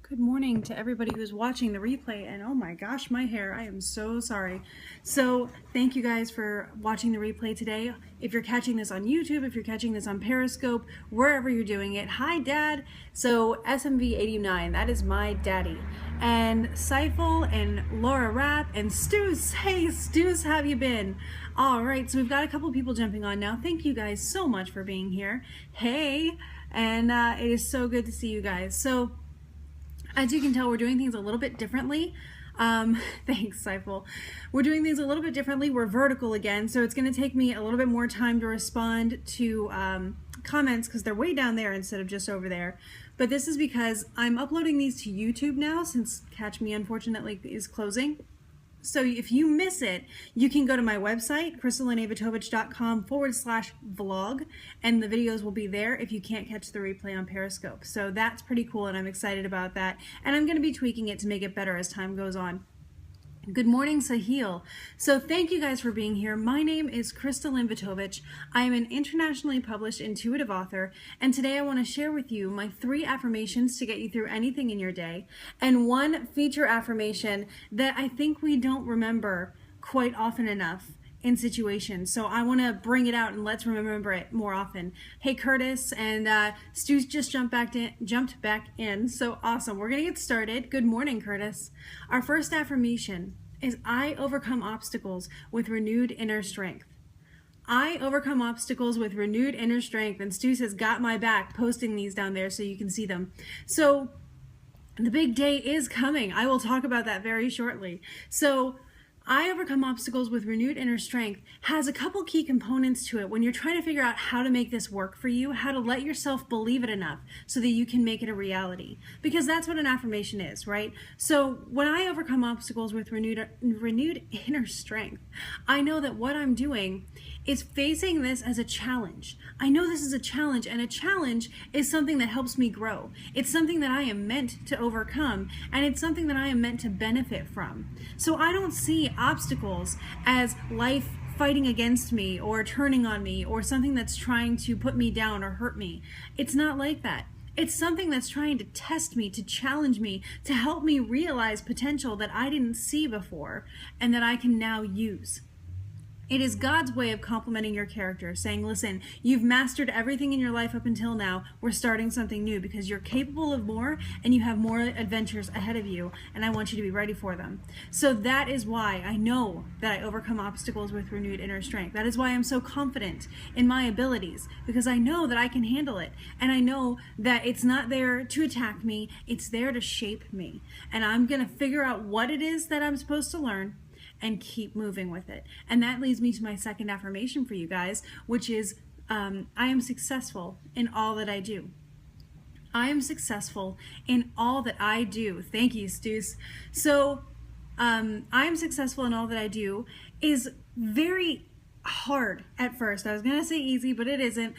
Good morning to everybody who's watching the replay, and oh my gosh, my hair, I am so sorry. So thank you guys for watching the replay today. If you're catching this on YouTube, if you're catching this on Periscope, wherever you're doing it, hi Dad. So SMV89, that is my daddy. And Seifel and Laura Rapp and Stoos, hey Stoos, how have you been? All right, so we've got a couple people jumping on now. Thank you guys so much for being here. Hey, and it is so good to see you guys. So as you can tell, we're doing things a little bit differently. Thanks, Seifel. We're doing things a little bit differently. We're vertical again, so it's going to take me a little bit more time to respond to comments because they're way down there instead of just over there. But this is because I'm uploading these to YouTube now since Catch Me, unfortunately, is closing. So if you miss it, you can go to my website, crystalinavitovich.com/vlog, and the videos will be there if you can't catch the replay on Periscope. So that's pretty cool, and I'm excited about that. And I'm going to be tweaking it to make it better as time goes on. Good morning, Sahil. So thank you guys for being here. My name is Crystal Invitovich. I am an internationally published intuitive author, and today I want to share with you my 3 affirmations to get you through anything in your day, and 1 feature affirmation that I think we don't remember quite often enough in situations. So I want to bring it out and let's remember it more often. Hey Curtis and Stu's just jumped back in. So awesome. We're going to get started. Good morning, Curtis. Our first affirmation is I overcome obstacles with renewed inner strength. I overcome obstacles with renewed inner strength, and Stu has got my back posting these down there so you can see them. So the big day is coming. I will talk about that very shortly. So I overcome obstacles with renewed inner strength has a couple key components to it when you're trying to figure out how to make this work for you, how to let yourself believe it enough so that you can make it a reality. Because that's what an affirmation is, right? So when I overcome obstacles with renewed inner strength, I know that what I'm doing is facing this as a challenge. I know this is a challenge, and a challenge is something that helps me grow. It's something that I am meant to overcome, and it's something that I am meant to benefit from. So I don't see obstacles as life fighting against me or turning on me or something that's trying to put me down or hurt me. It's not like that. It's something that's trying to test me, to challenge me, to help me realize potential that I didn't see before and that I can now use. It is God's way of complimenting your character, saying, listen, you've mastered everything in your life up until now. We're starting something new because you're capable of more and you have more adventures ahead of you, and I want you to be ready for them. So that is why I know that I overcome obstacles with renewed inner strength. That is why I'm so confident in my abilities, because I know that I can handle it. And I know that it's not there to attack me, it's there to shape me. And I'm going to figure out what it is that I'm supposed to learn and keep moving with it. And that leads me to my second affirmation for you guys, which is I am successful in all that I do. I am successful in all that I do. Thank you, Stu's. So I am successful in all that I do is very hard at first. I was going to say easy, but it isn't.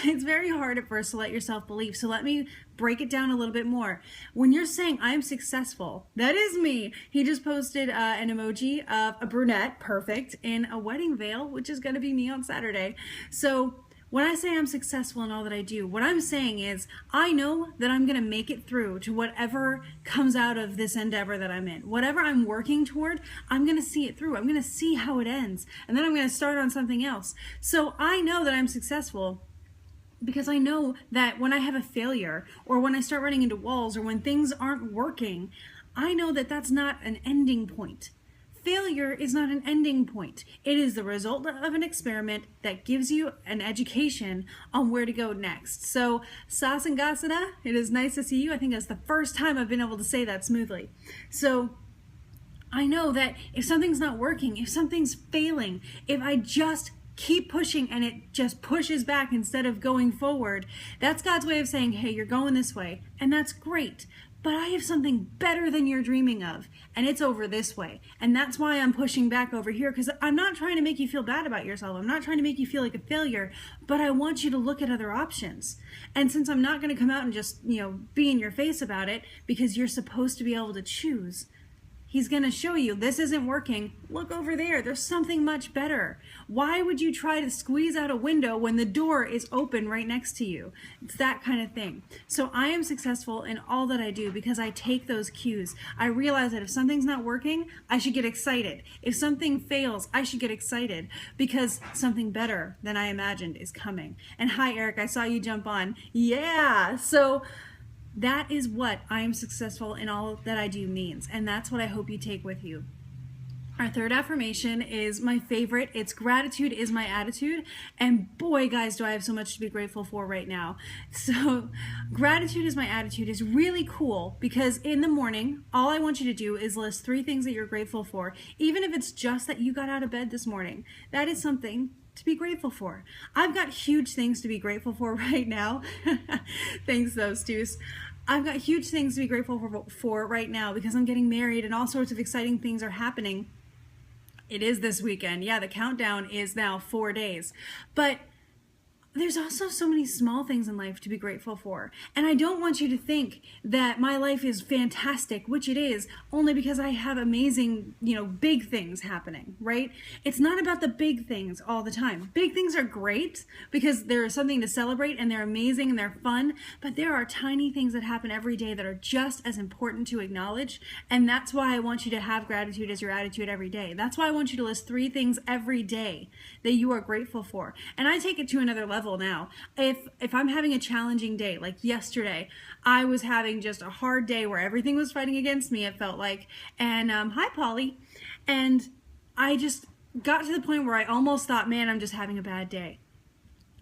It's very hard at first to let yourself believe. So let me break it down a little bit more. When you're saying I'm successful, that is me. He just posted an emoji of a brunette, perfect, in a wedding veil, which is going to be me on Saturday. So when I say I'm successful in all that I do, what I'm saying is I know that I'm going to make it through to whatever comes out of this endeavor that I'm in. Whatever I'm working toward, I'm going to see it through. I'm going to see how it ends. And then I'm going to start on something else. So I know that I'm successful because I know that when I have a failure or when I start running into walls or when things aren't working, I know that that's not an ending point. Failure is not an ending point. It is the result of an experiment that gives you an education on where to go next. So, Sasangasana, it is nice to see you. I think that's the first time I've been able to say that smoothly. So, I know that if something's not working, if something's failing, if I just keep pushing and it just pushes back instead of going forward, that's God's way of saying, hey, you're going this way, and that's great. But I have something better than you're dreaming of, and it's over this way. And that's why I'm pushing back over here, because I'm not trying to make you feel bad about yourself. I'm not trying to make you feel like a failure, but I want you to look at other options. And since I'm not going to come out and just, be in your face about it, because you're supposed to be able to choose, He's going to show you this isn't working. Look over there. There's something much better. Why would you try to squeeze out a window when the door is open right next to you? It's that kind of thing. So I am successful in all that I do because I take those cues. I realize that if something's not working, I should get excited. If something fails, I should get excited because something better than I imagined is coming. And hi, Eric, I saw you jump on. Yeah. So that is what I am successful in all that I do means, and that's what I hope you take with you. Our third affirmation is my favorite. It's gratitude is my attitude. And boy, guys, do I have so much to be grateful for right now. So gratitude is my attitude is really cool because in the morning, all I want you to do is list 3 things that you're grateful for, even if it's just that you got out of bed this morning. That is something to be grateful for. I've got huge things to be grateful for right now. Thanks though, Stews. I've got huge things to be grateful for right now because I'm getting married and all sorts of exciting things are happening. It is this weekend. Yeah, the countdown is now 4 days. But there's also so many small things in life to be grateful for. And I don't want you to think that my life is fantastic, which it is, only because I have amazing, big things happening, right? It's not about the big things all the time. Big things are great because they're something to celebrate and they're amazing and they're fun, but there are tiny things that happen every day that are just as important to acknowledge. And that's why I want you to have gratitude as your attitude every day. That's why I want you to list 3 things every day that you are grateful for. And I take it to another level now. If I'm having a challenging day, like yesterday, I was having just a hard day where everything was fighting against me, it felt like. And hi, Polly. And I just got to the point where I almost thought, man, I'm just having a bad day.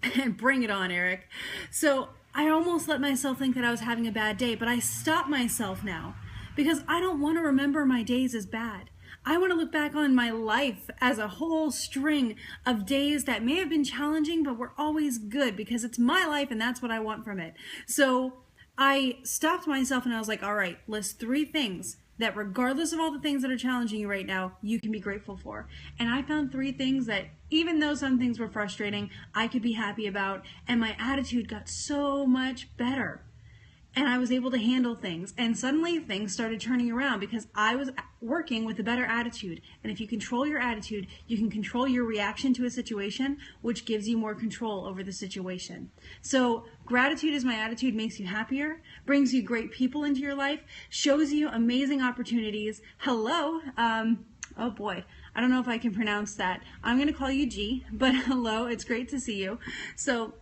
And bring it on, Eric. So I almost let myself think that I was having a bad day, but I stopped myself now because I don't want to remember my days as bad. I want to look back on my life as a whole string of days that may have been challenging, but were always good because it's my life and that's what I want from it. So I stopped myself and I was like, all right, list 3 things that regardless of all the things that are challenging you right now, you can be grateful for. And I found 3 things that even though some things were frustrating, I could be happy about, and my attitude got so much better. And I was able to handle things. And suddenly things started turning around because I was working with a better attitude. And if you control your attitude, you can control your reaction to a situation, which gives you more control over the situation. So gratitude is my attitude makes you happier, brings you great people into your life, shows you amazing opportunities. Hello. Oh boy. I don't know if I can pronounce that. I'm going to call you G, but hello. It's great to see you. So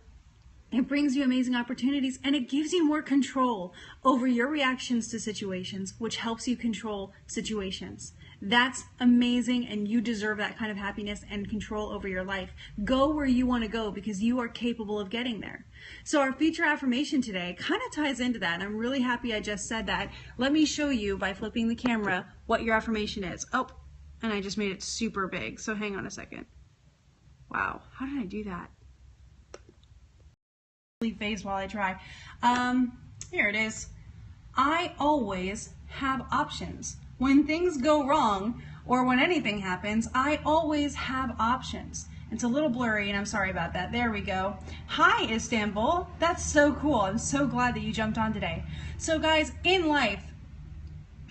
it brings you amazing opportunities and it gives you more control over your reactions to situations, which helps you control situations. That's amazing and you deserve that kind of happiness and control over your life. Go where you want to go because you are capable of getting there. So our feature affirmation today kind of ties into that, and I'm really happy I just said that. Let me show you by flipping the camera what your affirmation is. Oh, and I just made it super big, so hang on a second. Wow, how did I do that? Phase while I try. Here it is. I always have options. When things go wrong or when anything happens, I always have options. It's a little blurry and I'm sorry about that. There we go. Hi, Istanbul. That's so cool. I'm so glad that you jumped on today. So guys, in life,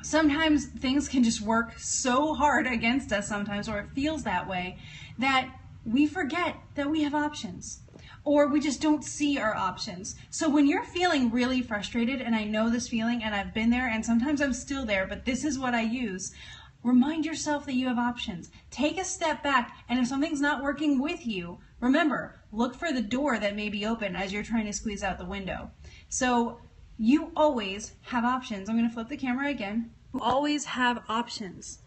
sometimes things can just work so hard against us sometimes, or it feels that way, that we forget that we have options. Or we just don't see our options. So when you're feeling really frustrated, and I know this feeling and I've been there and sometimes I'm still there, but this is what I use, remind yourself that you have options. Take a step back, and if something's not working with you, remember, look for the door that may be open as you're trying to squeeze out the window. So you always have options. I'm going to flip the camera again. You always have options.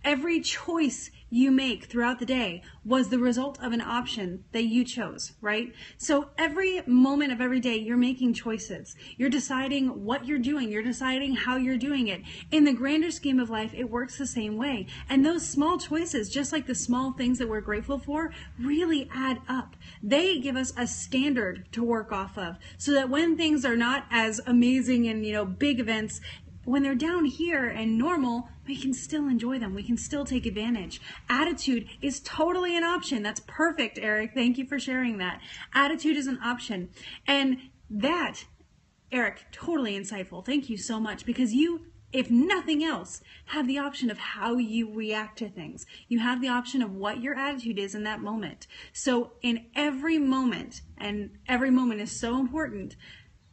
Every choice you make throughout the day was the result of an option that you chose, right? So every moment of every day, you're making choices. You're deciding what you're doing. You're deciding how you're doing it. In the grander scheme of life, it works the same way. And those small choices, just like the small things that we're grateful for, really add up. They give us a standard to work off of so that when things are not as amazing and, big events, when they're down here and normal, we can still enjoy them. We can still take advantage. Attitude is totally an option. That's perfect, Eric. Thank you for sharing that. Attitude is an option. And that, Eric, totally insightful. Thank you so much, because you if nothing else, have the option of how you react to things. You have the option of what your attitude is in that moment. So in every moment, and every moment is so important,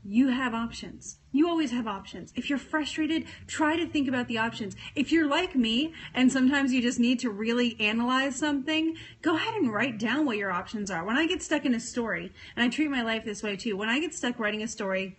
you have options. You always have options. If you're frustrated, try to think about the options. If you're like me, and sometimes you just need to really analyze something, go ahead and write down what your options are. When I get stuck in a story, and I treat my life this way too, when I get stuck writing a story,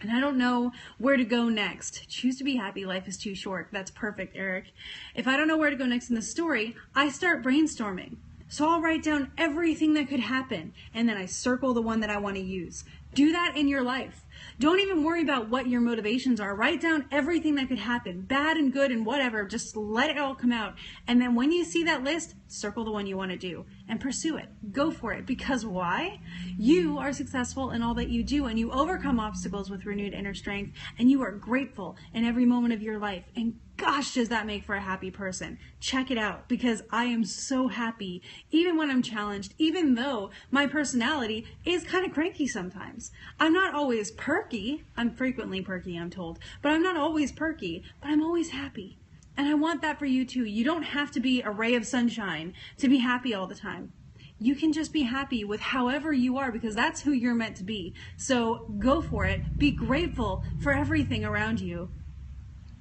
and I don't know where to go next. Choose to be happy. Life is too short. That's perfect, Eric. If I don't know where to go next in the story, I start brainstorming. So I'll write down everything that could happen, and then I circle the one that I want to use. Do that in your life. Don't even worry about what your motivations are. Write down everything that could happen, bad and good and whatever. Just let it all come out. And then when you see that list, circle the one you want to do and pursue it. Go for it. Because why? You are successful in all that you do, and you overcome obstacles with renewed inner strength, and you are grateful in every moment of your life. And gosh, does that make for a happy person. Check it out, because I am so happy, even when I'm challenged, even though my personality is kind of cranky sometimes. I'm not always perky. I'm frequently perky, I'm told, but I'm not always perky, but I'm always happy. And I want that for you too. You don't have to be a ray of sunshine to be happy all the time. You can just be happy with however you are, because that's who you're meant to be. So go for it. Be grateful for everything around you.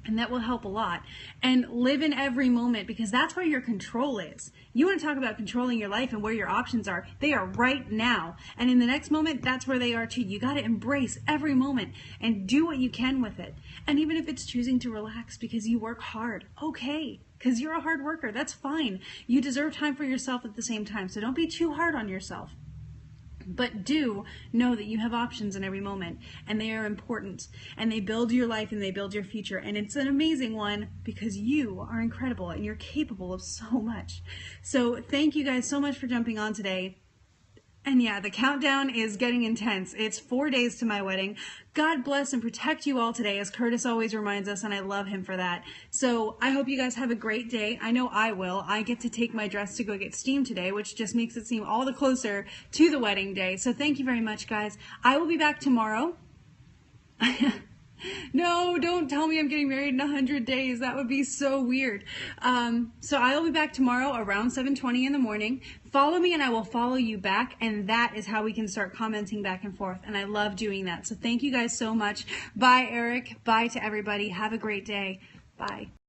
And that will help a lot. And live in every moment, because that's where your control is. You want to talk about controlling your life and where your options are. They are right now. And in the next moment, that's where they are too. You got to embrace every moment and do what you can with it. And even if it's choosing to relax because you work hard, okay. Because you're a hard worker. That's fine. You deserve time for yourself at the same time. So don't be too hard on yourself. But do know that you have options in every moment, and they are important, and they build your life and they build your future, and it's an amazing one because you are incredible and you're capable of so much. So thank you guys so much for jumping on today. And yeah, the countdown is getting intense. It's 4 days to my wedding. God bless and protect you all today, as Curtis always reminds us, and I love him for that. So I hope you guys have a great day. I know I will. I get to take my dress to go get steamed today, which just makes it seem all the closer to the wedding day. So thank you very much, guys. I will be back tomorrow. No, don't tell me I'm getting married in 100 days. That would be so weird. So I will be back tomorrow around 7:20 in the morning. Follow me and I will follow you back, and that is how we can start commenting back and forth, and I love doing that. So thank you guys so much. Bye, Eric. Bye to everybody. Have a great day. Bye.